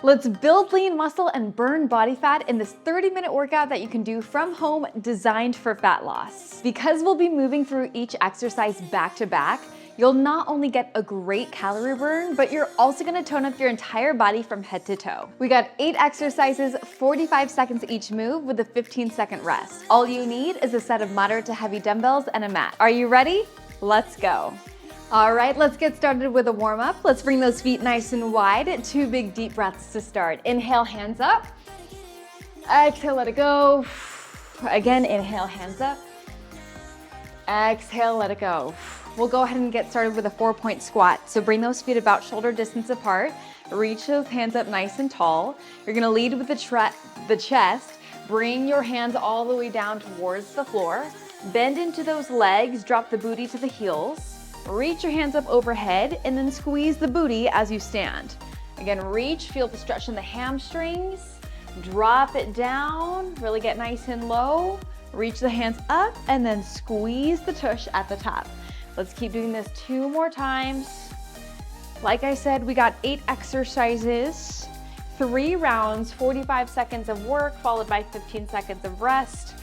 Let's build lean muscle and burn body fat in this 30-minute workout that you can do from home, designed for fat loss. Because we'll be moving through each exercise back to back, you'll not only get a great calorie burn, but you're also gonna tone up your entire body from head to toe. We got 8 exercises, 45 seconds each move with a 15-second rest. All you need is a set of moderate to heavy dumbbells and a mat. Are you ready? Let's go. All right, let's get started with a warm up. Let's bring those feet nice and wide. 2 big deep breaths to start. Inhale, hands up. Exhale, let it go. Again, inhale, hands up. Exhale, let it go. We'll go ahead and get started with a 4-point squat. So bring those feet about shoulder distance apart. Reach those hands up nice and tall. You're gonna lead with the chest. Bring your hands all the way down towards the floor. Bend into those legs, drop the booty to the heels. Reach your hands up overhead and then squeeze the booty as you stand. Again, reach, feel the stretch in the hamstrings. Drop it down, really get nice and low. Reach the hands up and then squeeze the tush at the top. Let's keep doing this 2 more times. Like I said, we got 8 exercises, 3 rounds, 45 seconds of work followed by 15 seconds of rest.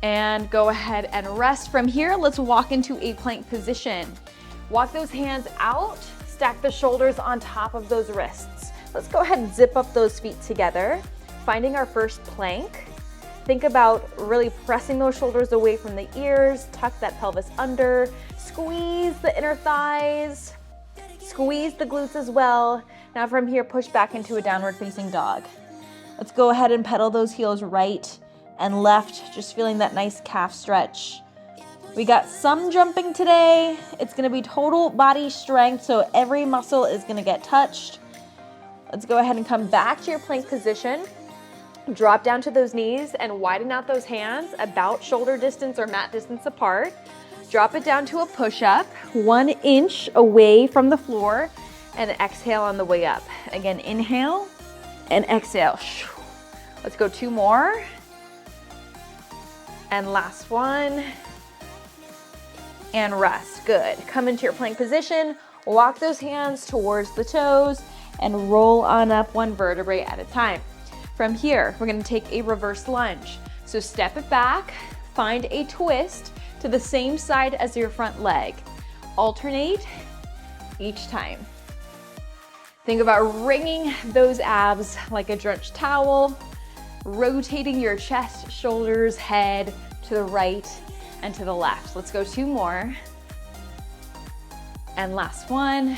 And go ahead and rest. From here, let's walk into a plank position. Walk those hands out, stack the shoulders on top of those wrists. Let's go ahead and zip up those feet together, finding our first plank. Think about really pressing those shoulders away from the ears, tuck that pelvis under, squeeze the inner thighs, squeeze the glutes as well. Now from here, push back into a downward facing dog. Let's go ahead and pedal those heels right and left, just feeling that nice calf stretch. We got some jumping today. It's gonna be total body strength, so every muscle is gonna get touched. Let's go ahead and come back to your plank position. Drop down to those knees and widen out those hands about shoulder distance or mat distance apart. Drop it down to a push-up, 1 inch away from the floor, and exhale on the way up. Again, inhale and exhale. Let's go 2 more. And last one, and rest, good. Come into your plank position, walk those hands towards the toes, and roll on up 1 vertebrae at a time. From here, we're gonna take a reverse lunge. So step it back, find a twist to the same side as your front leg. Alternate each time. Think about wringing those abs like a drenched towel, rotating your chest, shoulders, head to the right and to the left. Let's go 2 more. And last one.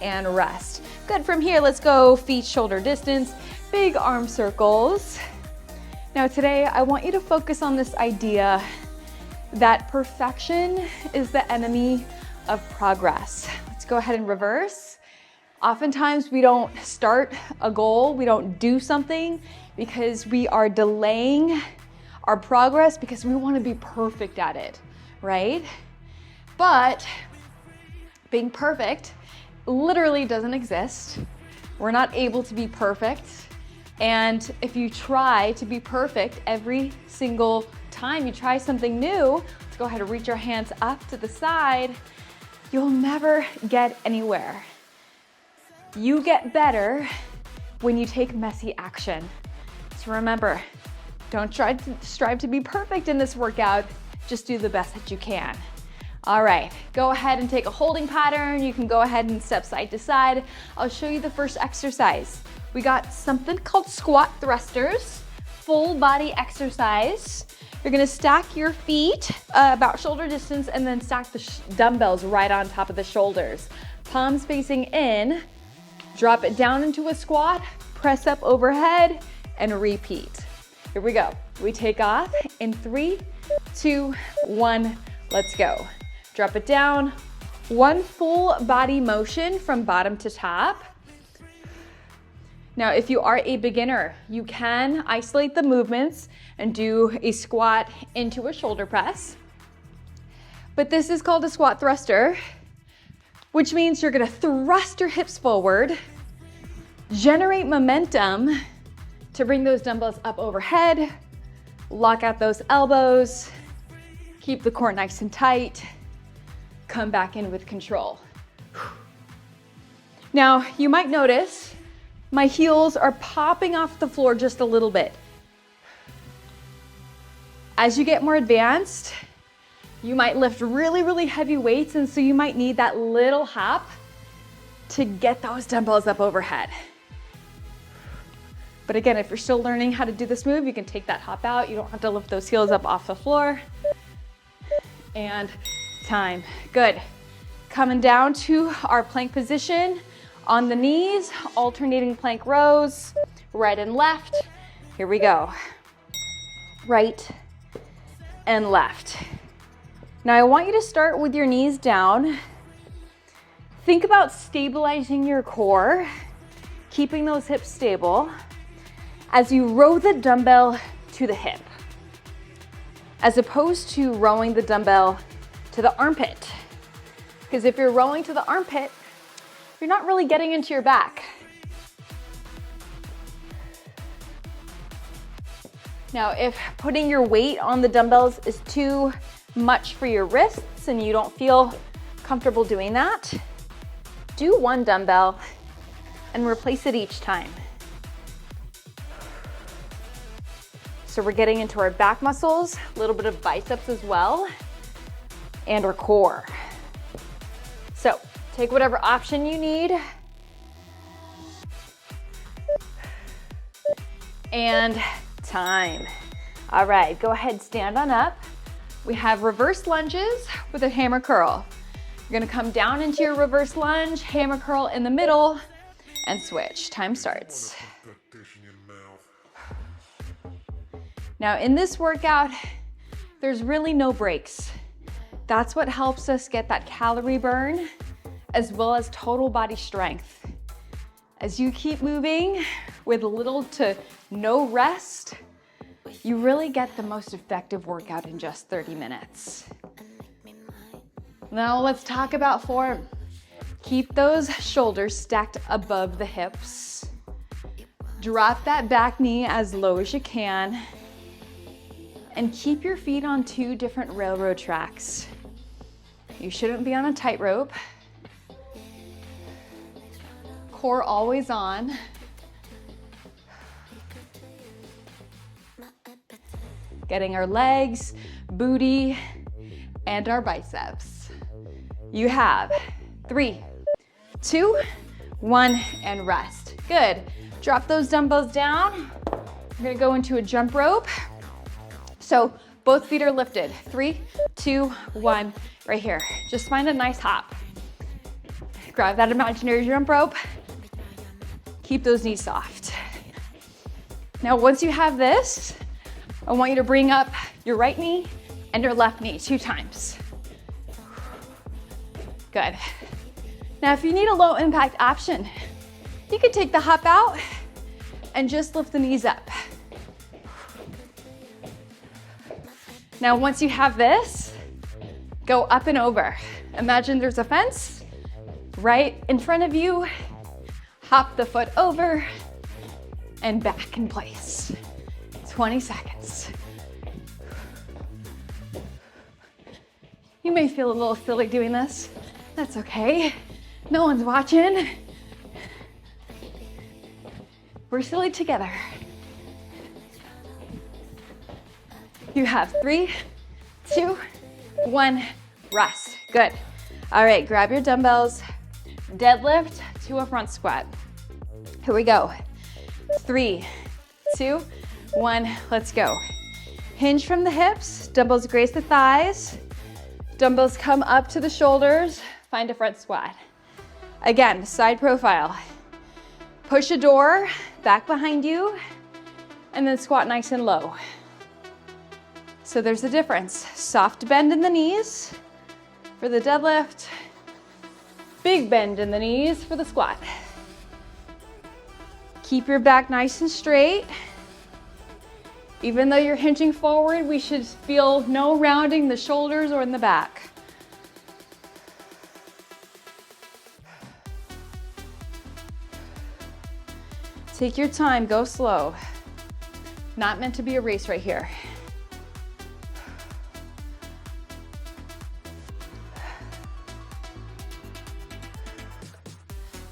And rest. Good, from here, let's go feet shoulder distance, big arm circles. Now today, I want you to focus on this idea that perfection is the enemy of progress. Let's go ahead and reverse. Oftentimes we don't start a goal, we don't do something because we are delaying our progress because we want to be perfect at it, right? But being perfect literally doesn't exist. We're not able to be perfect. And if you try to be perfect every single time you try something new, let's go ahead and reach your hands up to the side, you'll never get anywhere. You get better when you take messy action. So remember, don't strive to be perfect in this workout, just do the best that you can. All right, go ahead and take a holding pattern. You can go ahead and step side to side. I'll show you the first exercise. We got something called squat thrusters, full body exercise. You're gonna stack your feet about shoulder distance and then stack the dumbbells right on top of the shoulders. Palms facing in. Drop it down into a squat, press up overhead, and repeat. Here we go. We take off in 3, 2, 1, let's go. Drop it down. 1 full body motion from bottom to top. Now, if you are a beginner, you can isolate the movements and do a squat into a shoulder press. But this is called a squat thruster, which means you're gonna thrust your hips forward, generate momentum to bring those dumbbells up overhead, lock out those elbows, keep the core nice and tight, come back in with control. Now, you might notice my heels are popping off the floor just a little bit. As you get more advanced, you might lift really, really heavy weights, and so you might need that little hop to get those dumbbells up overhead. But again, if you're still learning how to do this move, you can take that hop out. You don't have to lift those heels up off the floor. And time. Good. Coming down to our plank position on the knees, alternating plank rows, right and left. Here we go. Right and left. Now I want you to start with your knees down. Think about stabilizing your core, keeping those hips stable as you row the dumbbell to the hip, as opposed to rowing the dumbbell to the armpit. Because if you're rowing to the armpit, you're not really getting into your back. Now, if putting your weight on the dumbbells is too much for your wrists and you don't feel comfortable doing that, do one dumbbell and replace it each time. So we're getting into our back muscles, a little bit of biceps as well, and our core. So take whatever option you need. And time. All right, go ahead, stand on up. We have reverse lunges with a hammer curl. You're gonna come down into your reverse lunge, hammer curl in the middle, and switch. Time starts. Now in this workout, there's really no breaks. That's what helps us get that calorie burn as well as total body strength. As you keep moving with little to no rest, you really get the most effective workout in just 30 minutes. Now let's talk about form. Keep those shoulders stacked above the hips. Drop that back knee as low as you can. And keep your feet on 2 different railroad tracks. You shouldn't be on a tightrope. Core always on. Getting our legs, booty, and our biceps. You have 3, 2, 1, and rest. Good. Drop those dumbbells down. We're gonna go into a jump rope. So both feet are lifted. 3, 2, 1, right here. Just find a nice hop. Grab that imaginary jump rope. Keep those knees soft. Now, once you have this, I want you to bring up your right knee and your left knee 2 times. Good. Now, if you need a low impact option, you could take the hop out and just lift the knees up. Now, once you have this, go up and over. Imagine there's a fence right in front of you. Hop the foot over and back in place. 20 seconds. You may feel a little silly doing this. That's okay. No one's watching. We're silly together. You have 3, 2, 1, rest. Good. All right, grab your dumbbells, deadlift to a front squat. Here we go. 3, 2, 1, let's go. Hinge from the hips, dumbbells graze the thighs, dumbbells come up to the shoulders, find a front squat. Again, side profile. Push a door back behind you, and then squat nice and low. So there's a difference. Soft bend in the knees for the deadlift, big bend in the knees for the squat. Keep your back nice and straight. Even though you're hinging forward, we should feel no rounding the shoulders or in the back. Take your time, go slow. Not meant to be a race right here.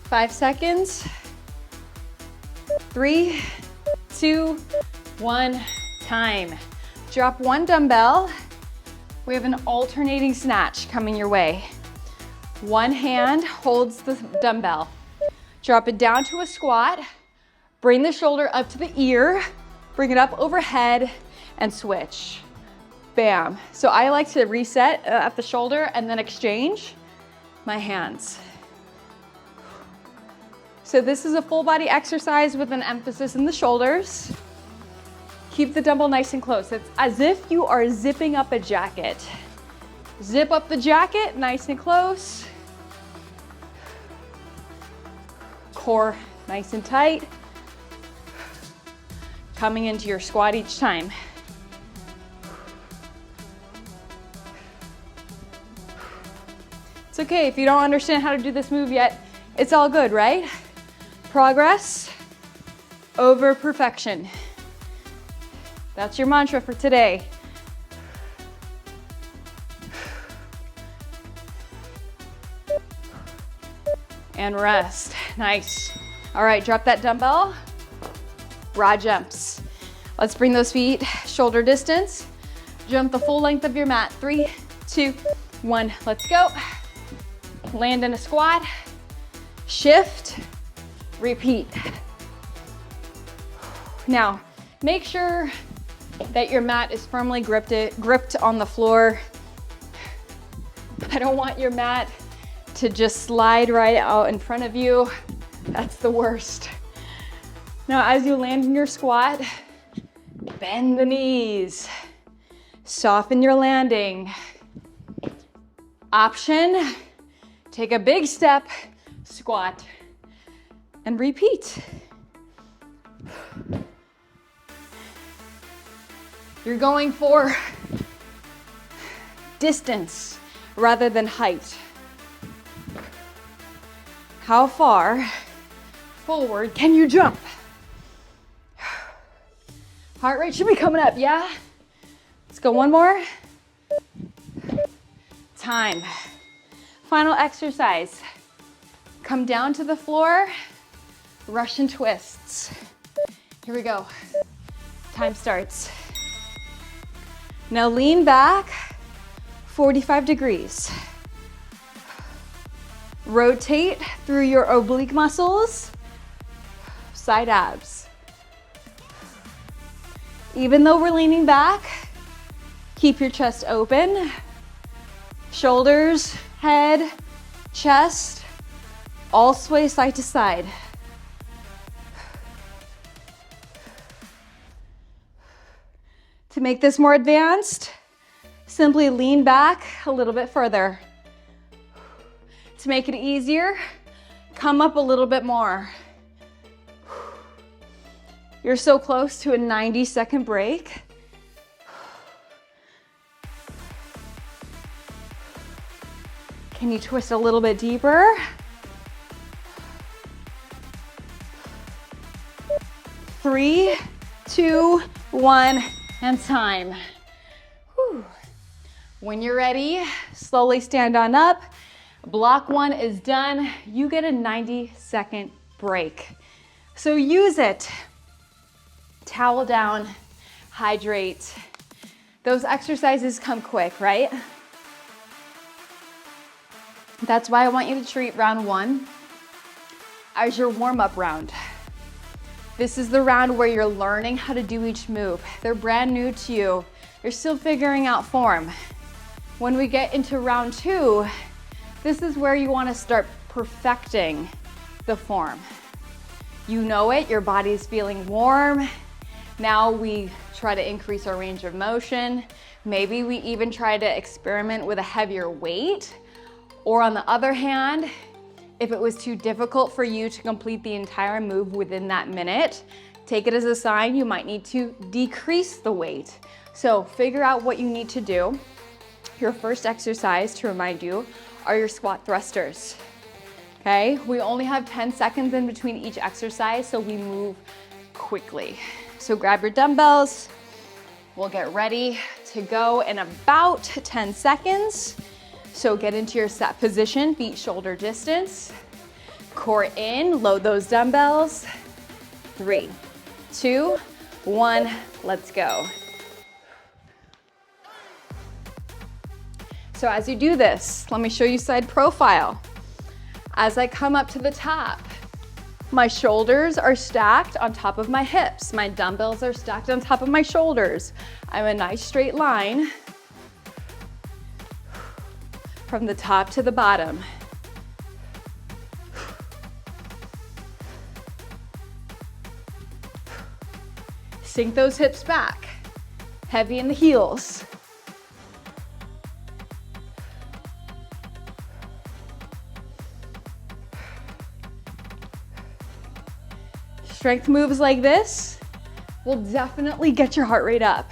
5 seconds. 3, 2, 1, time. Drop one dumbbell. We have an alternating snatch coming your way. One hand holds the dumbbell. Drop it down to a squat. Bring the shoulder up to the ear. Bring it up overhead and switch. Bam. So I like to reset at the shoulder and then exchange my hands. So this is a full body exercise with an emphasis in the shoulders. Keep the dumbbell nice and close. It's as if you are zipping up a jacket. Zip up the jacket, nice and close. Core nice and tight. Coming into your squat each time. It's okay if you don't understand how to do this move yet. It's all good, right? Progress over perfection. That's your mantra for today. And rest. Nice. All right, drop that dumbbell. Broad jumps. Let's bring those feet shoulder distance. Jump the full length of your mat. 3, 2, 1. Let's go. Land in a squat. Shift. Repeat. Now, make sure that your mat is firmly gripped on the floor. I don't want your mat to just slide right out in front of you. That's the worst. Now, as you land in your squat, bend the knees. Soften your landing. Option, take a big step, squat, and repeat. You're going for distance rather than height. How far forward can you jump? Heart rate should be coming up, yeah? Let's go one more. Time. Final exercise. Come down to the floor, Russian twists. Here we go. Time starts. Now lean back 45 degrees. Rotate through your oblique muscles, side abs. Even though we're leaning back, keep your chest open. Shoulders, head, chest, all sway side to side. To make this more advanced, simply lean back a little bit further. To make it easier, come up a little bit more. You're so close to a 90-second break. Can you twist a little bit deeper? Three, 2, 1, and time. Whew. When you're ready, slowly stand on up. Block 1 is done. You get a 90-second break. So use it. Towel down, hydrate. Those exercises come quick, right? That's why I want you to treat round 1 as your warm-up round. This is the round where you're learning how to do each move. They're brand new to you. You're still figuring out form. When we get into round 2, this is where you want to start perfecting the form. You know it, your body's feeling warm. Now we try to increase our range of motion. Maybe we even try to experiment with a heavier weight. Or on the other hand, if it was too difficult for you to complete the entire move within that minute, take it as a sign you might need to decrease the weight. So figure out what you need to do. Your first exercise, to remind you, are your squat thrusters. Okay, we only have 10 seconds in between each exercise, so we move quickly. So grab your dumbbells. We'll get ready to go in about 10 seconds. So get into your set position, feet shoulder distance. Core in, load those dumbbells. 3, 2, 1, let's go. So as you do this, let me show you side profile. As I come up to the top, my shoulders are stacked on top of my hips. My dumbbells are stacked on top of my shoulders. I'm a nice straight line from the top to the bottom. Sink those hips back, heavy in the heels. Strength moves like this will definitely get your heart rate up.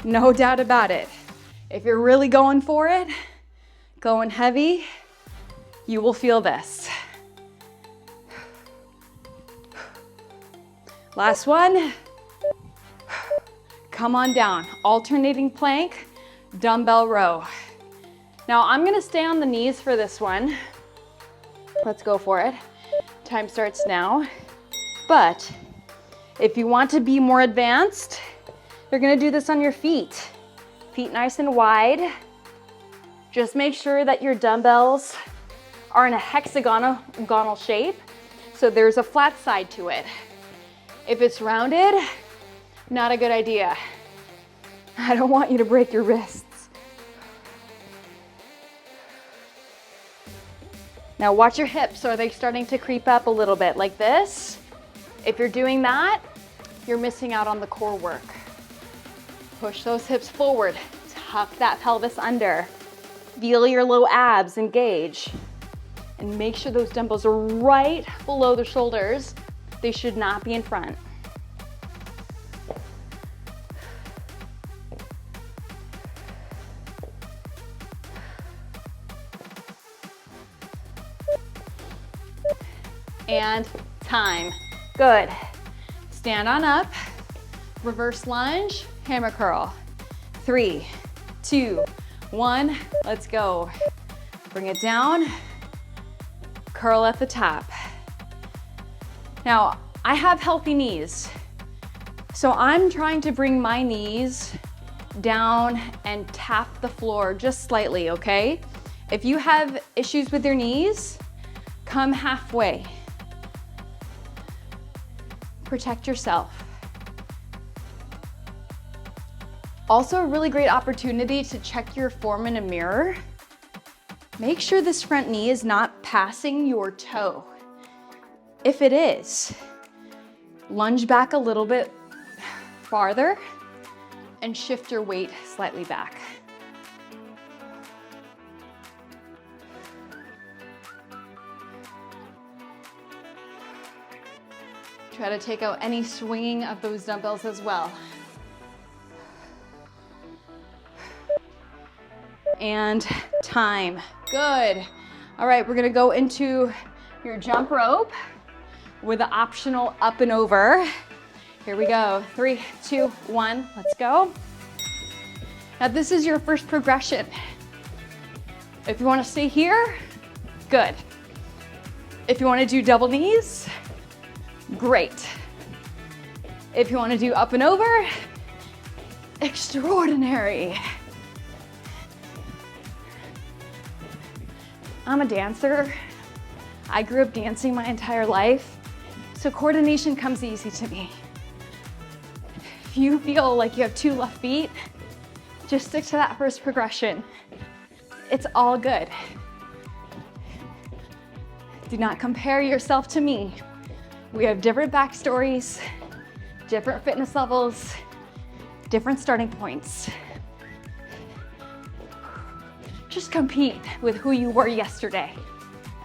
No doubt about it. If you're really going for it, going heavy, you will feel this. Last one. Come on down. Alternating plank, dumbbell row. Now I'm gonna stay on the knees for this one. Let's go for it. Time starts now. But if you want to be more advanced, you're gonna do this on your feet. Feet nice and wide. Just make sure that your dumbbells are in a hexagonal shape, so there's a flat side to it. If it's rounded, not a good idea. I don't want you to break your wrists. Now watch your hips. Are they starting to creep up a little bit like this? If you're doing that, you're missing out on the core work. Push those hips forward, tuck that pelvis under. Feel your low abs engage. And make sure those dumbbells are right below the shoulders. They should not be in front. And time. Good. Stand on up, reverse lunge, hammer curl. 3, 2, 1, let's go. Bring it down, curl at the top. Now, I have healthy knees, so I'm trying to bring my knees down and tap the floor just slightly, okay? If you have issues with your knees, come halfway. Protect yourself. Also, a really great opportunity to check your form in a mirror. Make sure this front knee is not passing your toe. If it is, lunge back a little bit farther and shift your weight slightly back. Try to take out any swinging of those dumbbells as well. And time. Good. All right, we're gonna go into your jump rope with the optional up and over. Here we go. 3, 2, 1, let's go. Now this is your first progression. If you wanna stay here, good. If you wanna do double knees, great. If you want to do up and over, extraordinary. I'm a dancer. I grew up dancing my entire life, so coordination comes easy to me. If you feel like you have 2 left feet, just stick to that first progression. It's all good. Do not compare yourself to me. We have different backstories, different fitness levels, different starting points. Just compete with who you were yesterday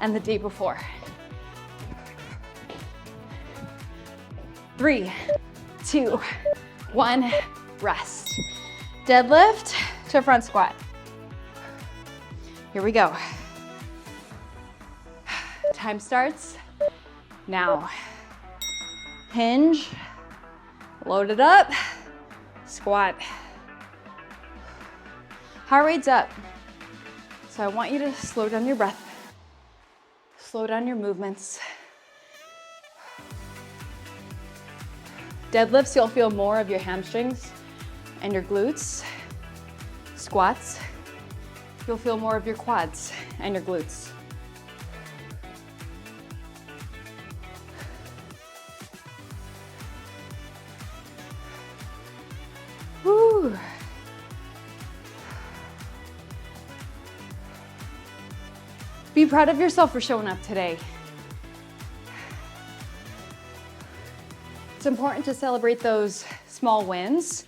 and the day before. 3, 2, 1, rest. Deadlift to front squat. Here we go. Time starts now. Hinge, load it up, squat. Heart rate's up, so I want you to slow down your breath. Slow down your movements. Deadlifts, you'll feel more of your hamstrings and your glutes. Squats, you'll feel more of your quads and your glutes. Woo. Be proud of yourself for showing up today. It's important to celebrate those small wins.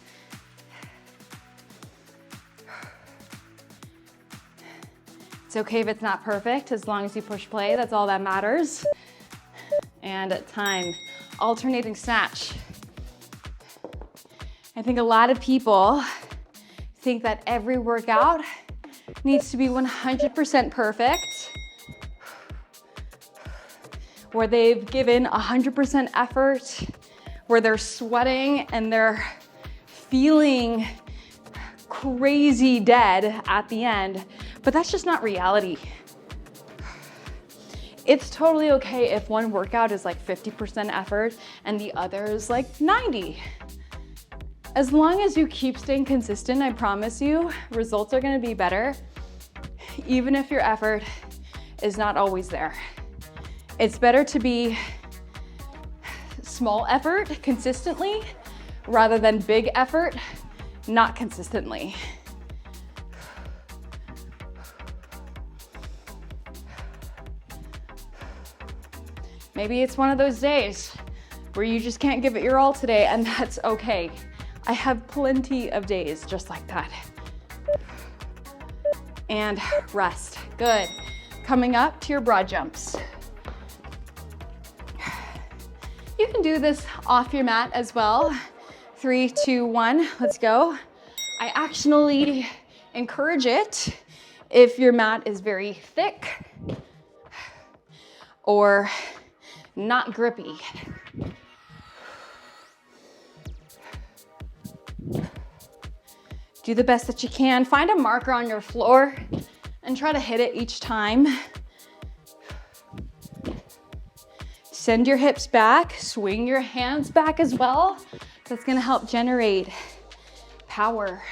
It's okay if it's not perfect, as long as you push play, that's all that matters. And time, alternating snatch. I think a lot of people think that every workout needs to be 100% perfect, where they've given 100% effort, where they're sweating and they're feeling crazy dead at the end, but that's just not reality. It's totally okay if one workout is like 50% effort and the other is like 90. As long as you keep staying consistent, I promise you, results are gonna be better, even if your effort is not always there. It's better to be small effort consistently rather than big effort not consistently. Maybe it's one of those days where you just can't give it your all today, and that's okay. I have plenty of days just like that. And rest, good. Coming up to your broad jumps. You can do this off your mat as well. 3, 2, 1, let's go. I actually encourage it if your mat is very thick or not grippy. Do the best that you can. Find a marker on your floor and try to hit it each time. Send your hips back, swing your hands back as well. That's gonna help generate power.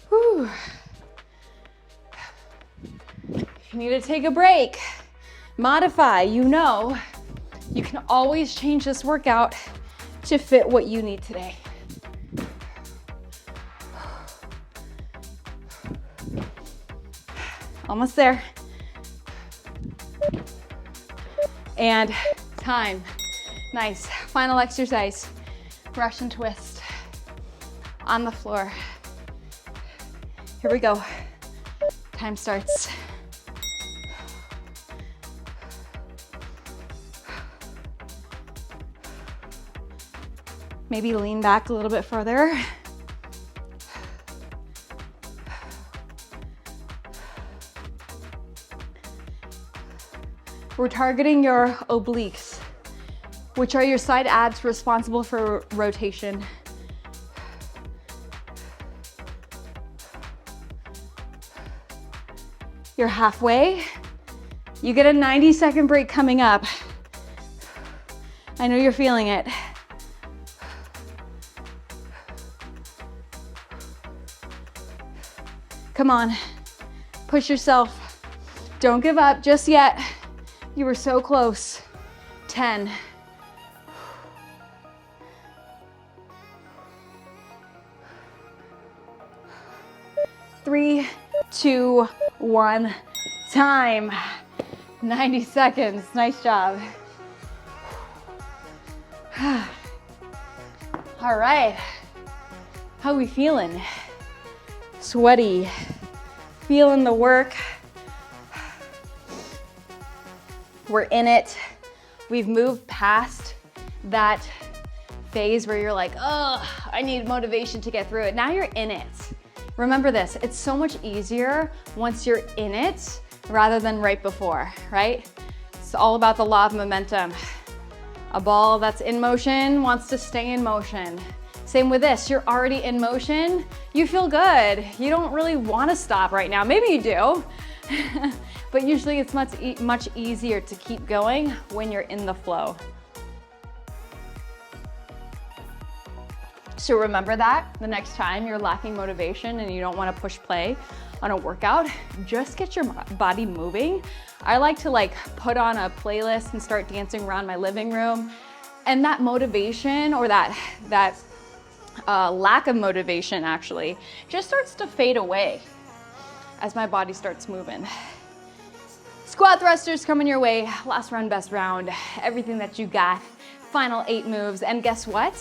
Whew. If you need to take a break, modify, you can always change this workout to fit what you need today. Almost there. And time. Nice. Final exercise. Russian twist on the floor. Here we go. Time starts. Maybe lean back a little bit further. We're targeting your obliques, which are your side abs responsible for rotation. You're halfway. You get a 90-second break coming up. I know you're feeling it. Come on, push yourself. Don't give up just yet. You were so close. 10. 3, 2, 1, time. 90 seconds, nice job. All right, how are we feeling? Sweaty, feeling the work. We're in it. We've moved past that phase where you're like, oh, I need motivation to get through it. Now you're in it. Remember this, it's so much easier once you're in it rather than right before, right? It's all about the law of momentum. A ball that's in motion wants to stay in motion. Same with this, you're already in motion, you feel good. You don't really want to stop right now. Maybe you do, but usually it's much easier to keep going when you're in the flow. So remember that the next time you're lacking motivation and you don't want to push play on a workout, just get your body moving. I like to put on a playlist and start dancing around my living room. And that motivation, or that lack of motivation actually, just starts to fade away as my body starts moving. Squat thrusters coming your way. Last round, best round. Everything that you got. Final 8 moves. And guess what?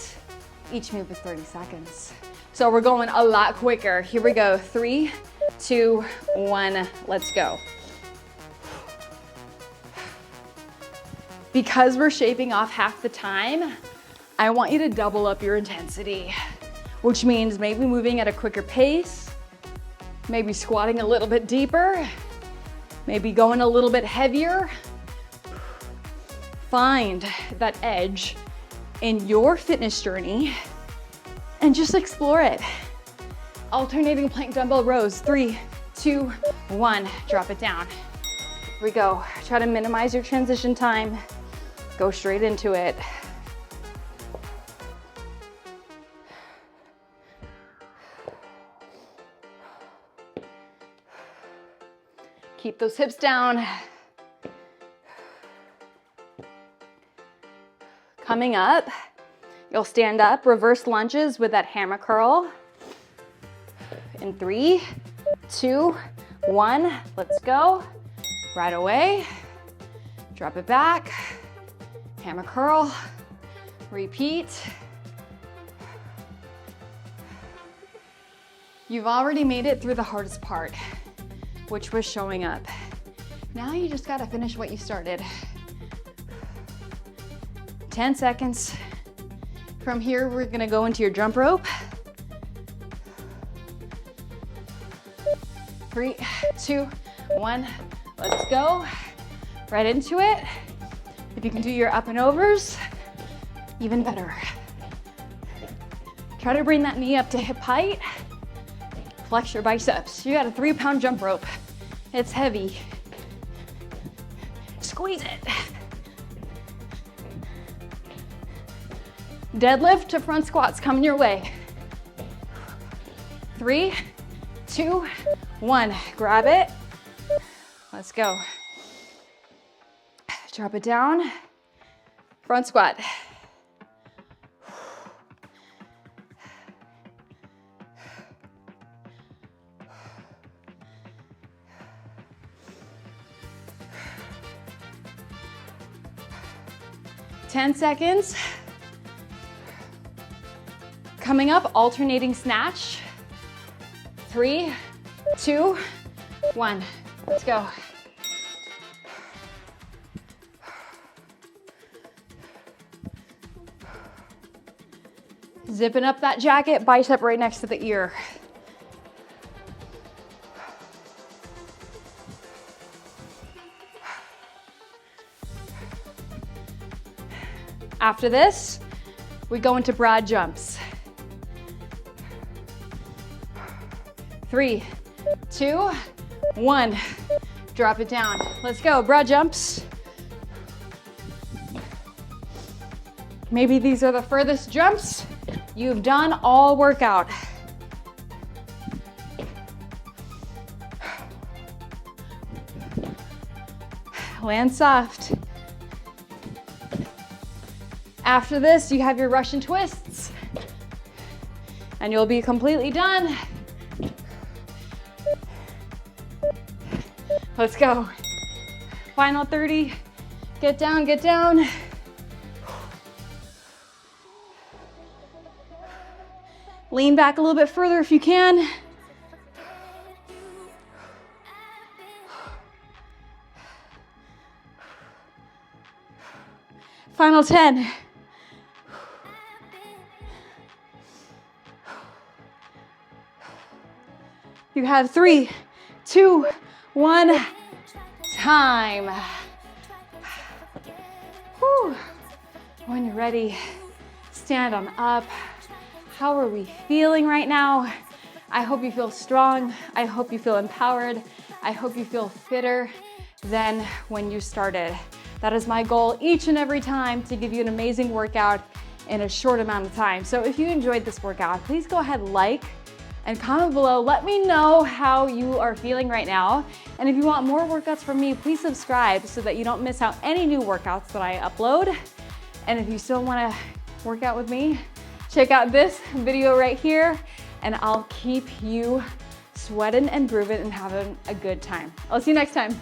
Each move is 30 seconds. So we're going a lot quicker. Here we go. 3, 2, 1, let's go. Because we're shaving off half the time, I want you to double up your intensity, which means maybe moving at a quicker pace, maybe squatting a little bit deeper, maybe going a little bit heavier. Find that edge in your fitness journey and just explore it. Alternating plank dumbbell rows. 3, 2, 1, drop it down. Here we go. Try to minimize your transition time. Go straight into it. Keep those hips down. Coming up, you'll stand up, reverse lunges with that hammer curl. In 3, 2, 1, let's go. Right away. Drop it back. Hammer curl, repeat. You've already made it through the hardest part, which was showing up. Now you just gotta finish what you started. 10 seconds. From here, we're gonna go into your jump rope. 3, 2, 1, let's go. Right into it. If you can do your up and overs, even better. Try to bring that knee up to hip height. Flex your biceps. You got a 3-pound jump rope. It's heavy. Squeeze it. Deadlift to front squats coming your way. 3, 2, 1. Grab it. Let's go. Drop it down. Front squat. Ten seconds. Coming up, alternating snatch. 3, 2, 1. Let's go. Zipping up that jacket, bicep right next to the ear. After this, we go into broad jumps. 3, 2, 1. Drop it down. Let's go, broad jumps. Maybe these are the furthest jumps you've done all workout. Land soft. After this, you have your Russian twists, and you'll be completely done. Let's go. Final 30. Get down, get down. Lean back a little bit further if you can. Final 10. You have 3, 2, 1, time. Whew. When you're ready, stand on up. How are we feeling right now? I hope you feel strong. I hope you feel empowered. I hope you feel fitter than when you started. That is my goal each and every time, to give you an amazing workout in a short amount of time. So if you enjoyed this workout, please go ahead, like and comment below. Let me know how you are feeling right now. And if you want more workouts from me, please subscribe so that you don't miss out any new workouts that I upload. And if you still want to work out with me, check out this video right here, and I'll keep you sweating and grooving and having a good time. I'll see you next time.